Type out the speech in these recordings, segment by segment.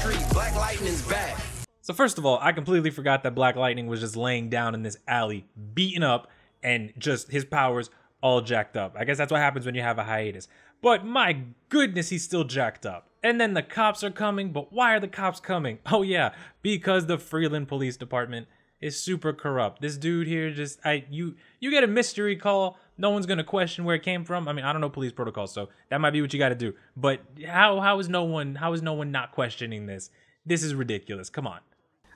street. Black Lightning's back. So first of all, I completely forgot that Black Lightning was just laying down in this alley, beaten up, and just his powers all jacked up. I guess that's what happens when you have a hiatus. But my goodness, he's still jacked up. And then the cops are coming, but why are the cops coming? Oh yeah, because the Freeland Police Department is super corrupt. This dude here just, you get a mystery call, no one's gonna question where it came from. I mean, I don't know police protocols, so that might be what you gotta do. But how is no one not questioning this? This is ridiculous, come on.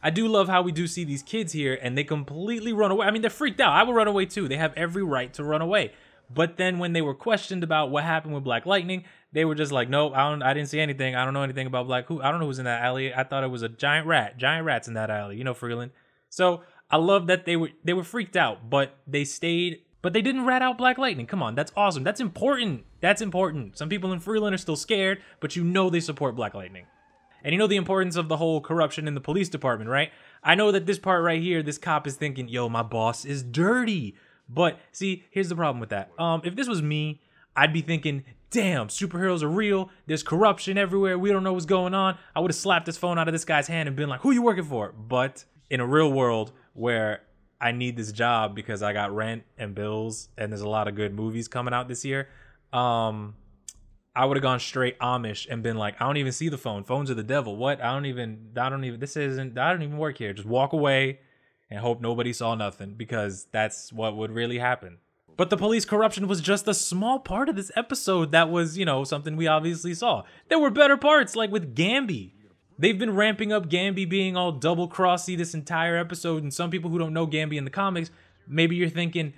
I do love how we do see these kids here and they completely run away. I mean, they're freaked out. I would run away too. They have every right to run away. But then when they were questioned about what happened with Black Lightning, they were just like, nope, I didn't see anything. I don't know anything about I don't know who's in that alley. I thought it was a giant rat. Giant rats in that alley. You know, Freeland. So I love that they were freaked out, but they stayed, but they didn't rat out Black Lightning. Come on, that's awesome. That's important. That's important. Some people in Freeland are still scared, but you know they support Black Lightning. And you know the importance of the whole corruption in the police department, right? I know that this part right here, this cop is thinking, yo, my boss is dirty. But see, here's the problem with that. If this was me, I'd be thinking, damn, superheroes are real. There's corruption everywhere. We don't know what's going on. I would have slapped this phone out of this guy's hand and been like, who you working for? But in a real world where I need this job because I got rent and bills and there's a lot of good movies coming out this year, I would have gone straight Amish and been like, I don't even see the phone. Phones are the devil. What? I don't even work here. Just walk away and hope nobody saw nothing, because that's what would really happen. But the police corruption was just a small part of this episode that was, you know, something we obviously saw. There were better parts, like with Gamby. They've been ramping up Gamby being all double-crossy this entire episode, and some people who don't know Gamby in the comics, maybe you're thinking,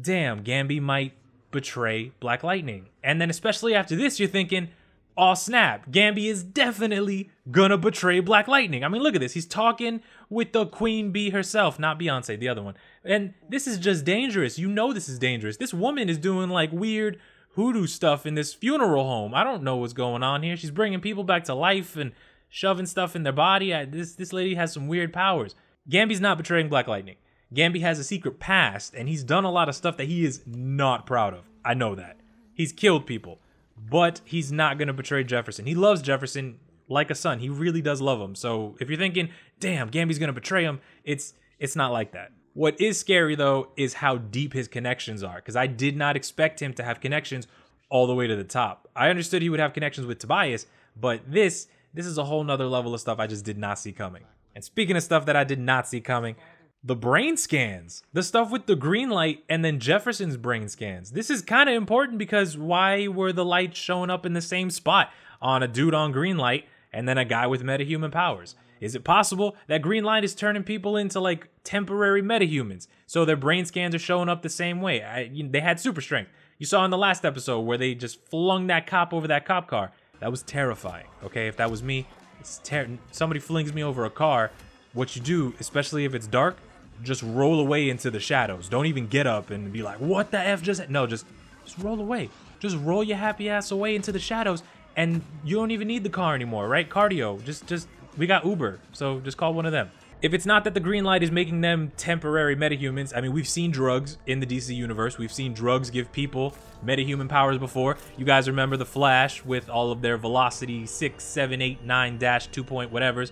damn, Gamby might betray Black Lightning. And then especially after this, you're thinking, aw snap, Gamby is definitely gonna betray Black Lightning. I mean, look at this. He's talking with the Queen Bee herself, not Beyonce, the other one. And this is just dangerous. You know this is dangerous. This woman is doing like weird hoodoo stuff in this funeral home. I don't know what's going on here. She's bringing people back to life and shoving stuff in their body. This lady has some weird powers. Gamby's not betraying Black Lightning. Gamby has a secret past, and he's done a lot of stuff that he is not proud of. I know that. He's killed people, but he's not going to betray Jefferson. He loves Jefferson like a son. He really does love him. So if you're thinking, damn, Gamby's going to betray him, it's not like that. What is scary, though, is how deep his connections are, because I did not expect him to have connections all the way to the top. I understood he would have connections with Tobias, but this is a whole nother level of stuff I just did not see coming. And speaking of stuff that I did not see coming, the brain scans, the stuff with the green light and then Jefferson's brain scans. This is kind of important, because why were the lights showing up in the same spot on a dude on green light and then a guy with metahuman powers? Is it possible that green light is turning people into like temporary metahumans, so their brain scans are showing up the same way? They had super strength. You saw in the last episode where they just flung that cop over that cop car. That was terrifying. Okay, if that was me, somebody flings me over a car, what you do, especially if it's dark, just roll away into the shadows. Don't even get up and be like, what the F just... No, just roll away. Just roll your happy ass away into the shadows, and you don't even need the car anymore, right? Cardio. Just we got Uber, so just call one of them. If it's not that the green light is making them temporary metahumans, I mean, we've seen drugs in the DC universe. We've seen drugs give people metahuman powers before. You guys remember the Flash with all of their Velocity 6, 7, 8, 9-2 point whatevers.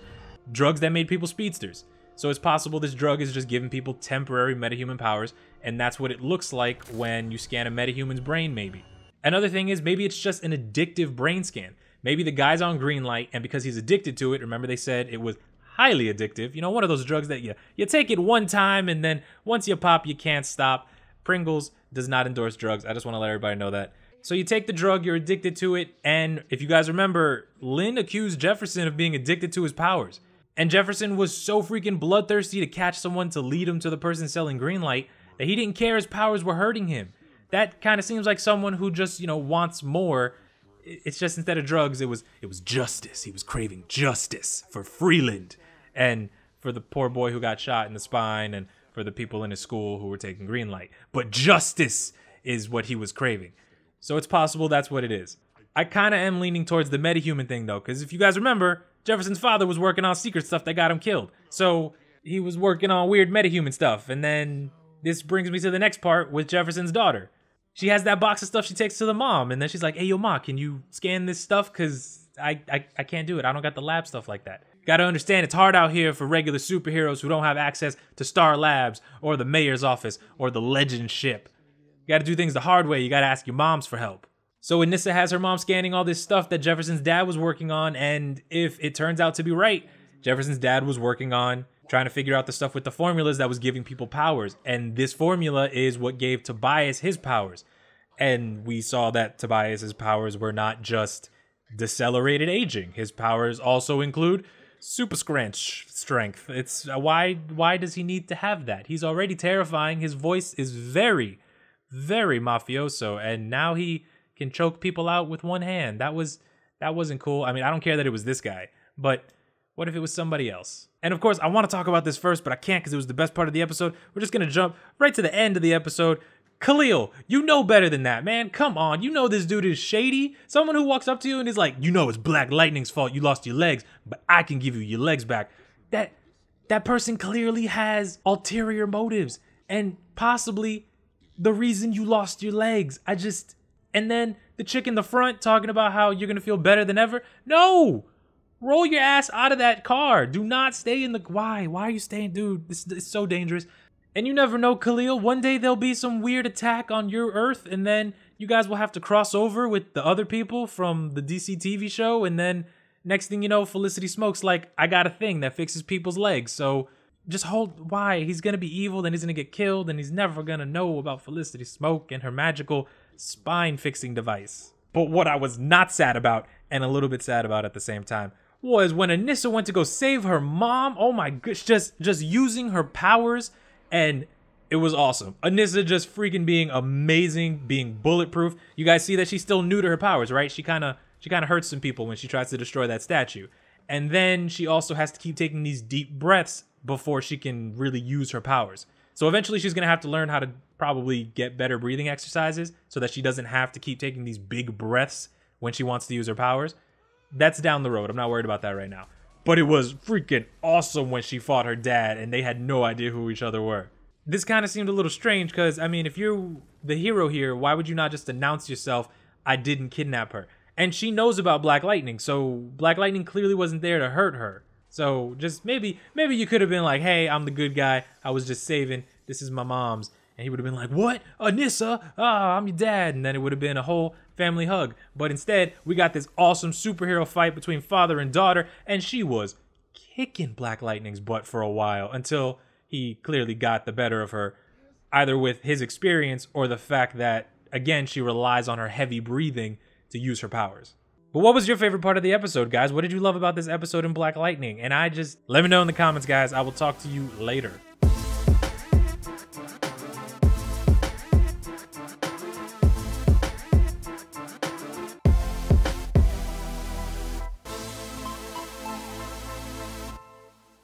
Drugs that made people speedsters. So it's possible this drug is just giving people temporary metahuman powers, and that's what it looks like when you scan a metahuman's brain, maybe. Another thing is, maybe it's just an addictive brain scan. Maybe the guy's on green light, and because he's addicted to it, remember they said it was highly addictive. You know, one of those drugs that you take it one time, and then once you pop, you can't stop. Pringles does not endorse drugs. I just want to let everybody know that. So you take the drug, you're addicted to it, and if you guys remember, Lynn accused Jefferson of being addicted to his powers. And Jefferson was so freaking bloodthirsty to catch someone to lead him to the person selling green light that he didn't care his powers were hurting him. That kind of seems like someone who just, you know, wants more. It's just instead of drugs, it was justice. He was craving justice for Freeland and for the poor boy who got shot in the spine and for the people in his school who were taking green light. But justice is what he was craving. So it's possible that's what it is. I kind of am leaning towards the metahuman thing, though, because if you guys remember, Jefferson's father was working on secret stuff that got him killed. So he was working on weird metahuman stuff. And then this brings me to the next part with Jefferson's daughter. She has that box of stuff she takes to the mom. And then she's like, hey, yo, ma, can you scan this stuff? Because I can't do it. I don't got the lab stuff like that. Gotta understand, it's hard out here for regular superheroes who don't have access to Star Labs or the mayor's office or the Legend ship. You gotta do things the hard way. You gotta ask your moms for help. So Anissa has her mom scanning all this stuff that Jefferson's dad was working on, and if it turns out to be right, Jefferson's dad was working on trying to figure out the stuff with the formulas that was giving people powers, and this formula is what gave Tobias his powers. And we saw that Tobias's powers were not just decelerated aging. His powers also include super strength. It's why does he need to have that? He's already terrifying. His voice is very, very mafioso, and now he can choke people out with one hand. That wasn't cool. I mean, I don't care that it was this guy, but what if it was somebody else? And of course, I want to talk about this first, but I can't because it was the best part of the episode. We're just gonna jump right to the end of the episode. Khalil, you know better than that, man. Come on, you know this dude is shady. Someone who walks up to you and is like, you know it's Black Lightning's fault you lost your legs, but I can give you your legs back. That person clearly has ulterior motives and possibly the reason you lost your legs. And then the chick in the front talking about how you're gonna feel better than ever. No! Roll your ass out of that car. Do not stay in the... Why? Why are you staying? Dude, this is so dangerous. And you never know, Khalil. One day there'll be some weird attack on your Earth, and then you guys will have to cross over with the other people from the DC TV show, and then next thing you know, Felicity Smoke's like, I got a thing that fixes people's legs, so just hold... Why? He's gonna be evil, then he's gonna get killed, and he's never gonna know about Felicity Smoke and her magical spine-fixing device. But what I was not sad about, and a little bit sad about at the same time, was when Anissa went to go save her mom. Oh my gosh, just using her powers, and it was awesome. Anissa just freaking being amazing, being bulletproof. You guys see that she's still new to her powers, right? She kind of hurts some people when she tries to destroy that statue. And then she also has to keep taking these deep breaths before she can really use her powers. So eventually she's going to have to learn how to probably get better breathing exercises so that she doesn't have to keep taking these big breaths when she wants to use her powers. That's down the road. I'm not worried about that right now. But it was freaking awesome when she fought her dad and they had no idea who each other were. This kind of seemed a little strange because, I mean, if you're the hero here, why would you not just announce yourself, I didn't kidnap her? And she knows about Black Lightning, so Black Lightning clearly wasn't there to hurt her. So just maybe you could have been like, hey, I'm the good guy. I was just saving. This is my mom's. And he would have been like, what? Anissa? I'm your dad. And then it would have been a whole family hug. But instead, we got this awesome superhero fight between father and daughter. And she was kicking Black Lightning's butt for a while until he clearly got the better of her, either with his experience or the fact that, again, she relies on her heavy breathing to use her powers. But what was your favorite part of the episode, guys? What did you love about this episode in Black Lightning? And let me know in the comments, guys. I will talk to you later.